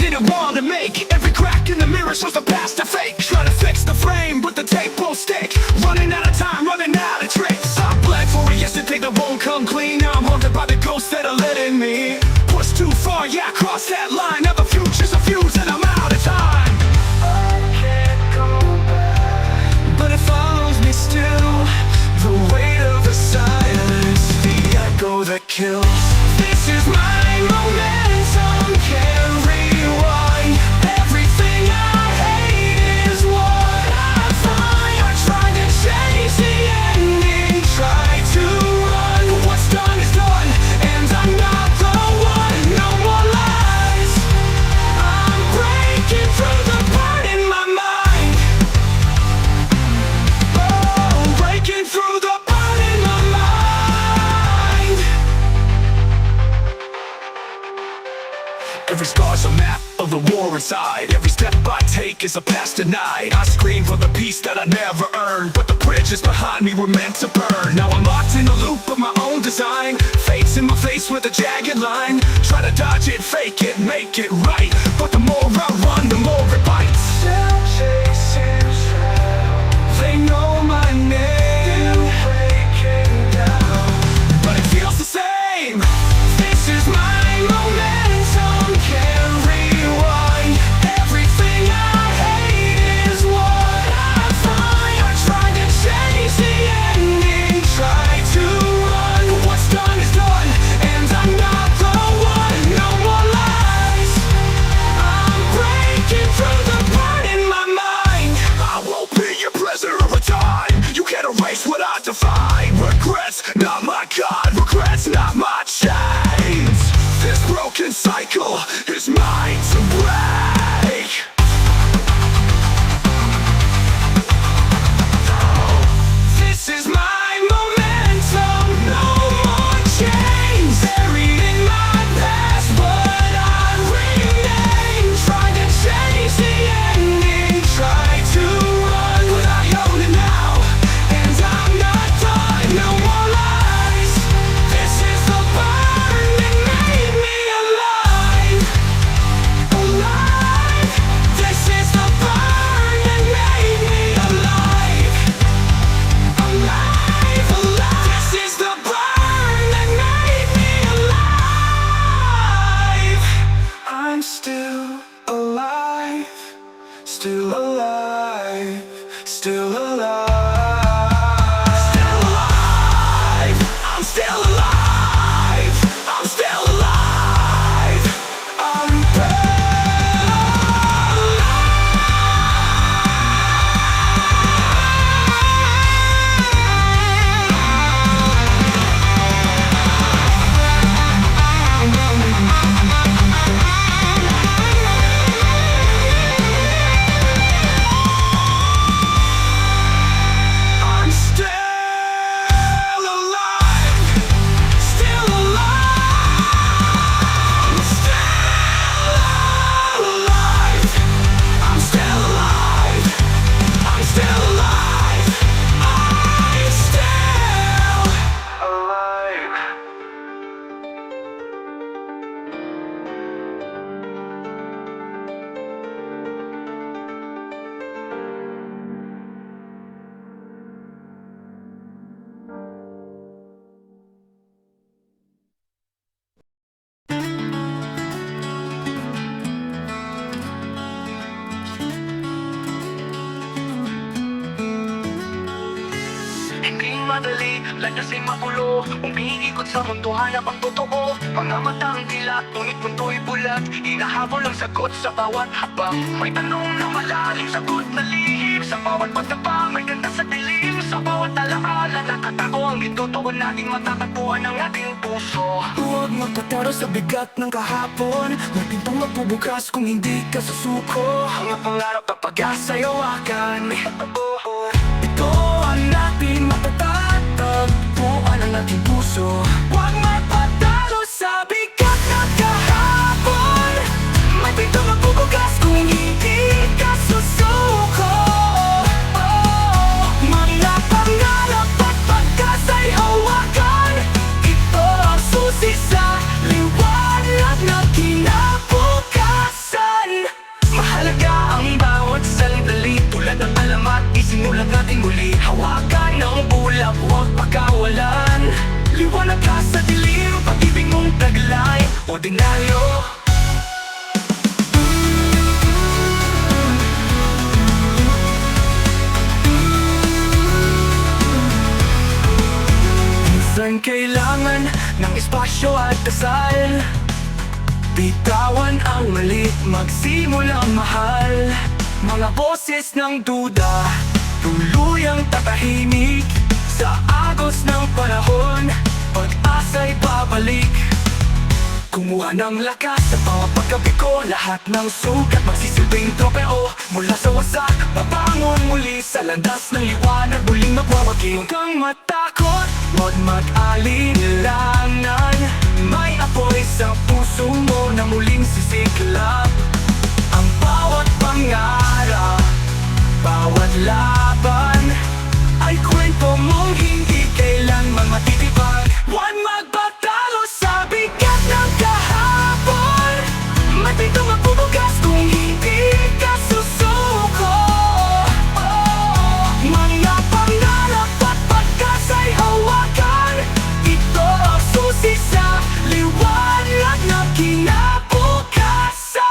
In a world to make every crack in the mirror shows the past a fake. Trying to fix the frame, but the tape won't stick. Running out of time, running out of tricks. I bled for it yesterday, that won't come clean. Now I'm haunted by the ghosts that are letting me push too far, yeah, I crossed that line. Now the future's a fuse and I'm out of time. I can't go back, But it follows me still. the weight of the silence, the echo that kills. This is my momentum, can't rewind. Everything I hate is what I find. I tried to change the ending, tried to run. What's done is done, and I'm not the one. No more lies, I'm breaking through the part in my mind. Oh, breaking through the part in my mind. Every scar's a map of the war inside. Every step I take is a past denied. I scream for the peace that I never earned, but the bridges behind me were meant to burn. Now I'm locked in a loop of my own design. Fate's in my face with a jagged line. Try to dodge it, fake it, make it right, but the more I run, the more it bites. Still chasing shadows, They know my name, breaking down. but it feels the same. This is my momentum, can't rewind. Everything I hate is what I find. I tried to change the ending, tried to run. What's done is done, and I'm not the one. No more lies, I'm breaking through the nagmamadali, landas ay magulo, umiikot sa mundo, hanap ang totoo. Mga matang dilat, ngunit mundo'y bulat, hinahabol ang sagot sa bawat habang. May tanong na malalim, sagot na lihim, sa bawat pagtapa, may ganda sa dilim. Sa bawat alaala, nakatako ang itutuon nating matatagpuan ng ating puso. Huwag magpataro sa bigat ng kahapon, may pintong magbubukas kung hindi ka susuko. Ang pangarap at pag-asa'y hawakan. Ito ang ating matatagpuan ang ating puso. Huwag magpatalo sa bigat ng kahapon, may pintong magbubukas kung hindi ka susuko. Mga pangarap at pag-asa'y hawakan, ito ang susi sa liwanag na kinabukasan. Mahalaga ang bawat sandali, tulad ng alamat, isinulat natin muli. Hawakan ang ulap, huwag pagkawalan. Liwanag ka sa dilim, pag-ibig mong taglay, ordinaryo. Minsan kailangan ng espasyo at dasal, bitawan ang mali, magsimulang mahal. Mga boses ng duda, tuluyang tatahimik. Sa agos ng panahon, pag-asa'y babalik. Kumuha ng lakas sa bawat pagkabiko, lahat ng sugat magsisilbing tropeo. Mula sa wasak, babangon muli sa landas ng liwanag, muling magwawagi. Huwag kang matakot, huwag mag-alinlangan. May apoy sa puso mo na muling sisiklab. Ang bawat pangarap, bawat laban, ay kwento mong hindi kailanman matitibag. Huwag magpatalo sa bigat ng kahapon, may pintong magbubukas kung hindi ka susuko. Mga pangarap at pag-asa'y hawakan, ito ang susi sa liwanag na kinabukasan.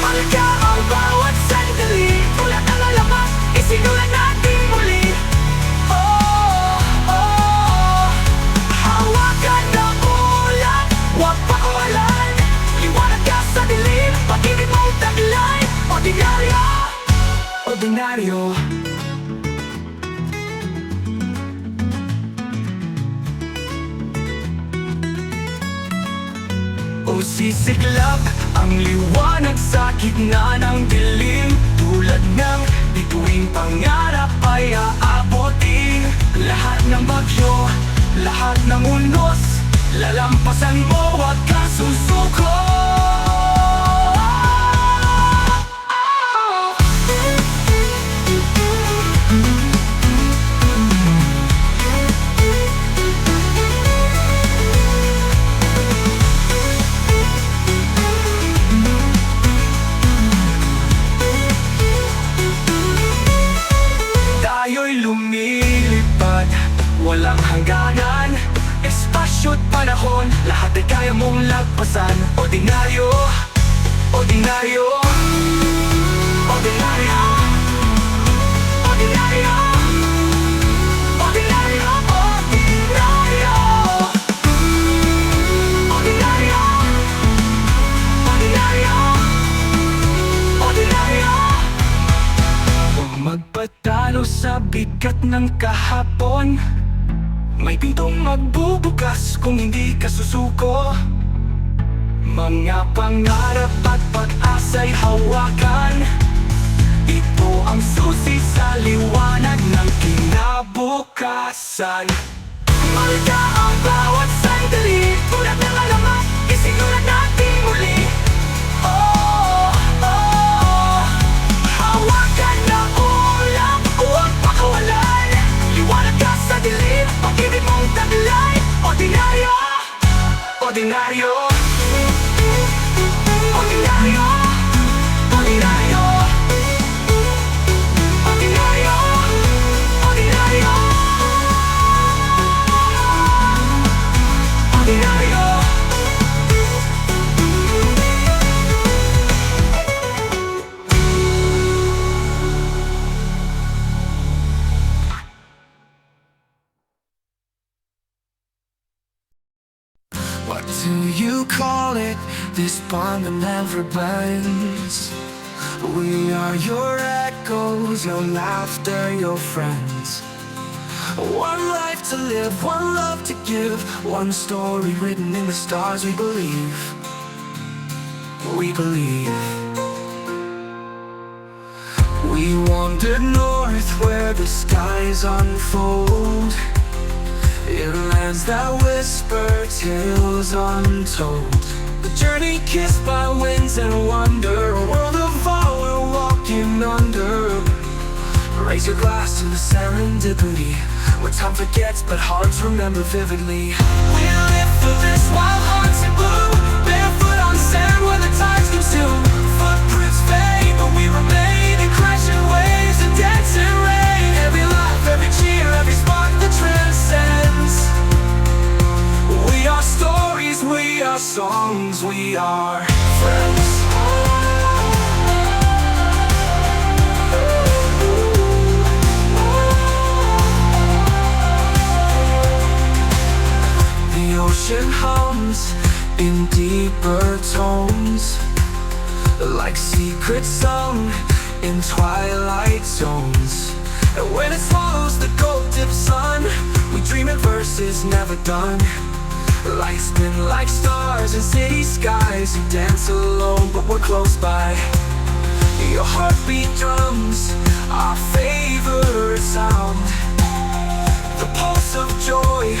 Mahalaga ang bawat sandali, tulad ng alamat, isinulat natin muli. Hawakan ang ulap, huwag pakawalan. Liwanag ka sa dilim, pag-ibig mong taglay, ordinaryo. Ordinaryo. O sisiklab ang liwanag sa gitna ng dilim, tulad ng bituing pangarap ay aabutin. Lahat ng bagyo, lahat ng unos, lalampasan mo, huwag kang susuko. Tayo'y lumilipad, walang hangganan. Espasyo't panahon, lahat ay kaya mong lagpasan. Ordinaryo, ordinaryo, ordinaryo, ordinaryo, ordinaryo, ordinaryo, ordinaryo, ordinaryo, ordinaryo. Huwag magpatalo sa bigat ng kahapon, may pintong magbubukas kung hindi ka susuko. Mga pangarap at pag-asa'y hawakan, ito ang susi sa liwanag ng kinabukasan. Mahalaga ang bawat sandali, tulad ng alamat, isinulat natin muli. Hawakan ang ulap, huwag pakawalan. Liwanag ka sa dilim, pag-ibig mong taglay, ordinaryo. Ordinaryo, ordinaryo, ordinaryo, ordinaryo, ordinaryo, ordinaryo. till you call it this bond that never bends. We are your echoes, your laughter, your friends. One life to live, one love to give, one story written in the stars. We believe, we believe. We wandered north where the skies unfold, in lands that whisper tales untold. The journey kissed by winds and wonder, a world of awe we're walking under. Raise your glass to the serendipity, where time forgets but hearts remember vividly. We live for this while hearts in blue, barefoot on sand where the tides consume. Footprints fade but we remain in crashing waves and dancing rain. Every laugh, every cheer, every spark that transcends. We are stories, we are songs, we are friends. The ocean hums in deeper tones, like secrets sung in twilight zones. And when it swallows the gold-dipped sun, we dream in verses never done. Lights spin like stars in city skies. You dance alone but we're close by. Your heartbeat drums our favorite sound, the pulse of joy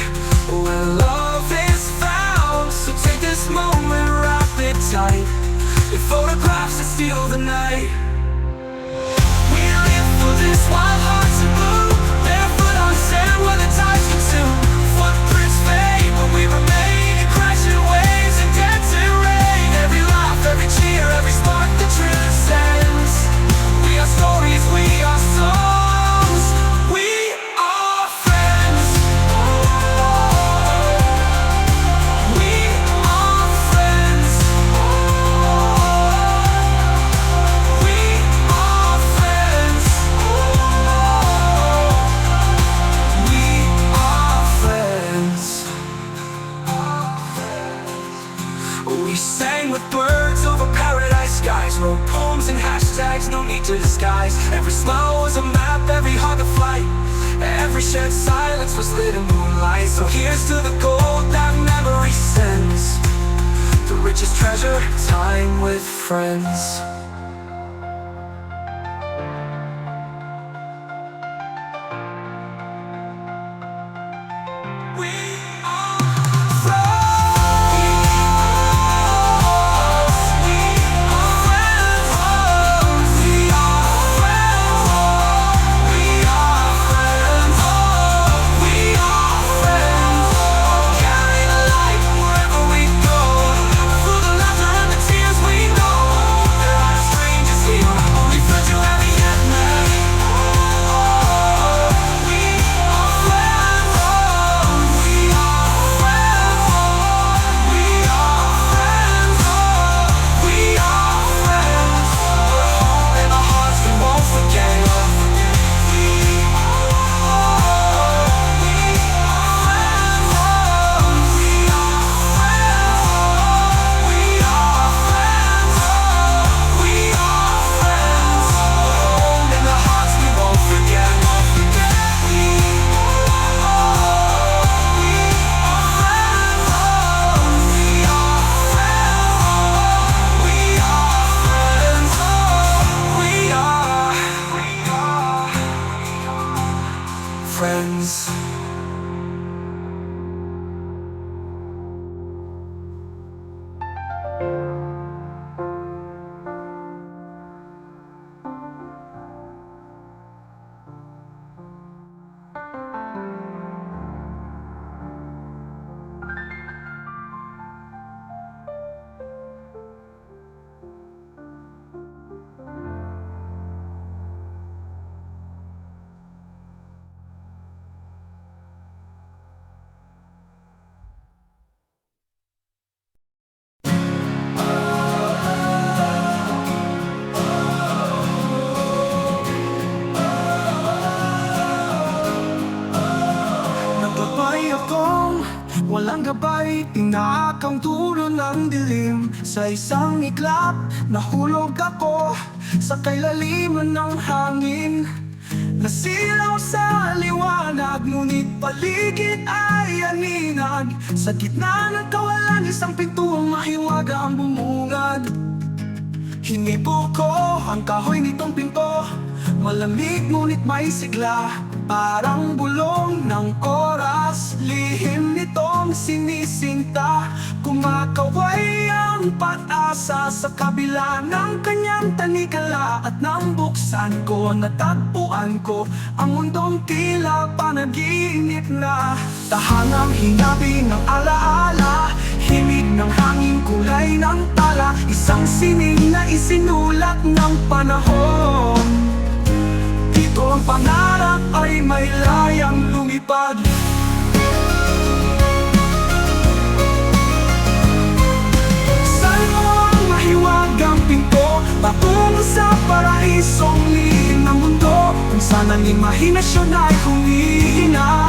where love is found. So take this moment, wrap it tight, in photographs that steal the night. We live for this while hearts are blue, barefoot on sand where the tides consume. Footprints fade but we remain in crashing waves and dancing rain. Every laugh, every cheer, every spark that transcends. We are stories, we are songs, we are friends. We are friends. We are friends. We are friends. We sang with birds over paradise skies, wrote poems and hashtags, no need to disguise. Every smile was a map, every heart a flight, every shared silence was lit in moonlight. So here's to the gold that memory sends, the richest treasure, time with friends. We are friends. Walang gabay, tinakang dulo ng dilim. Sa isang iglap, nahulog ako sa kailaliman ng hangin. Nasilaw sa liwanag, ngunit paligid ay aninag. Sa gitna ng kawalan, isang pintuang mahiwaga ang bumungad. Hinipo ko ang kahoy nitong pinto, malamig ngunit may sigla. Parang bulong ng oras, lihim nitong sinisinta. Kumakaway ang pag-asa sa kabila ng kanyang tanikala. At nang buksan ko, natagpuan ko ang mundong tila panaginip na. Tahangang hinabi ng alaala, himig ng hangin, kulay ng tala. Isang sining na isinulat ng panahon. Dito ang pangarap ay may layang lumipad. Saan mo ang mahiwagang pinto, patungo sa paraisong lihim ng mundo, kung saan ang imahinasyon ay humihina.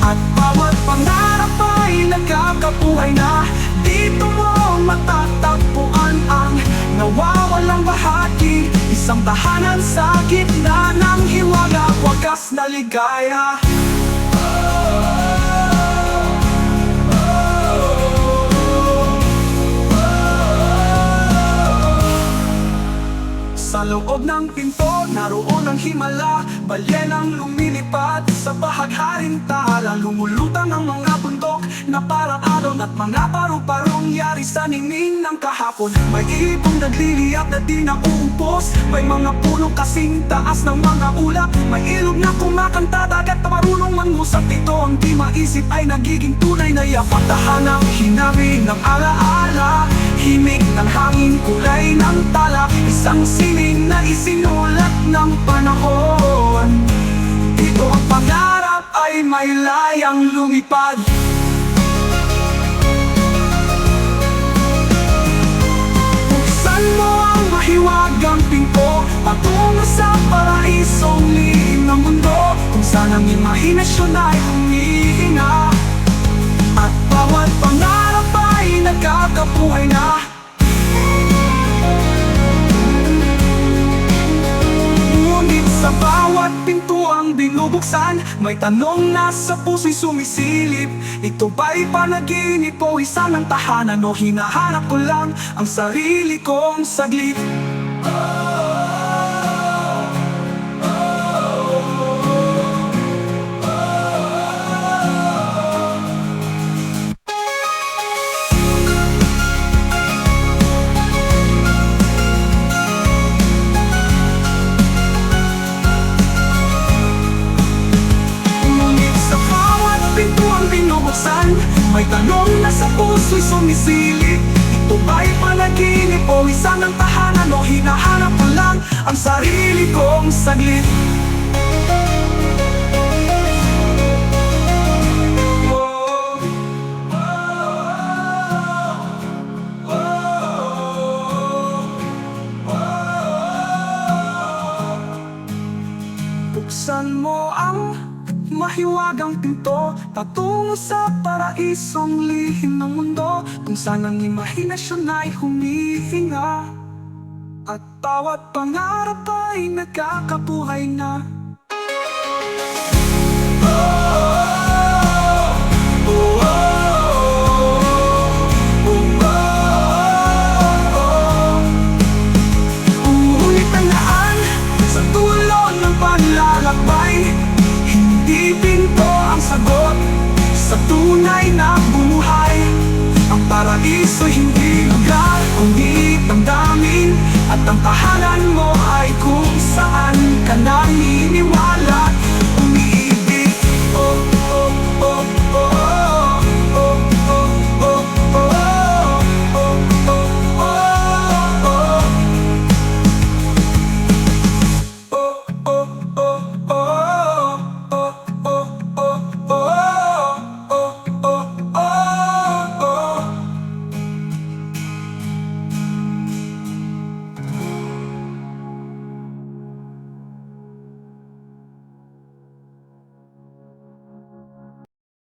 At bawat pangarap ay nagkakabuhay na. Dito mo matatagpuan ang nawawalang bahagi, isang tahanan sa gitna ng hiwaga, wagas na ligaya. Sa loob ng pinto, naroon ang himala, balyenang lumilipad sa bahagharing tala. Lumulutang ang mga bundok na parang alon, at mga paru-parong yari sa ningning ng kahapon. May ibong nagliliyap na di nauubos, may mga puno kasing taas ng mga ulap. May ilog na kumakanta, dagat na marunong mangusap. Ito ang di maisip ay nagiging tunay na yapak. Tahanang hinabi ng alaala, himig ng hangin, kulay ng tala. Isang sining na isinulat ng panahon. Dito ang pangarap ay may layang lumipad. Buksan mo ang mahiwagang pinto, patungo sa paraisong lihim ng mundo, kung saan ang imahinasyon ay humihinga. At bawat pangarap ay nagkakabuhay na. Ngunit sa bawat pintuang binubuksan, may tanong na sa puso'y sumisilip. Ito ba'y panaginip o isa ng tahanan, o hinahanap ko lang ang sarili kong saglit? May tanong na sa puso'y sumisilip. Ito ba'y panaginip o isa ng tahanan, o hinahanap ko lang ang sarili kong saglit? Buksan mo ang mahiwagang pinto, patungo sa paraisong lihim ng mundo, kung saan ang imahinasyon ay humihinga. At bawat pangarap ay nagkakabuhay na. Uulit ang daan sa dulo ng paglalakbay. Hindi pinto ang sagot sa tunay na buhay. Ang paraiso'y hindi lugar, kundi damdamin. At ang tahanan mo ay kung saan ka naniniwala.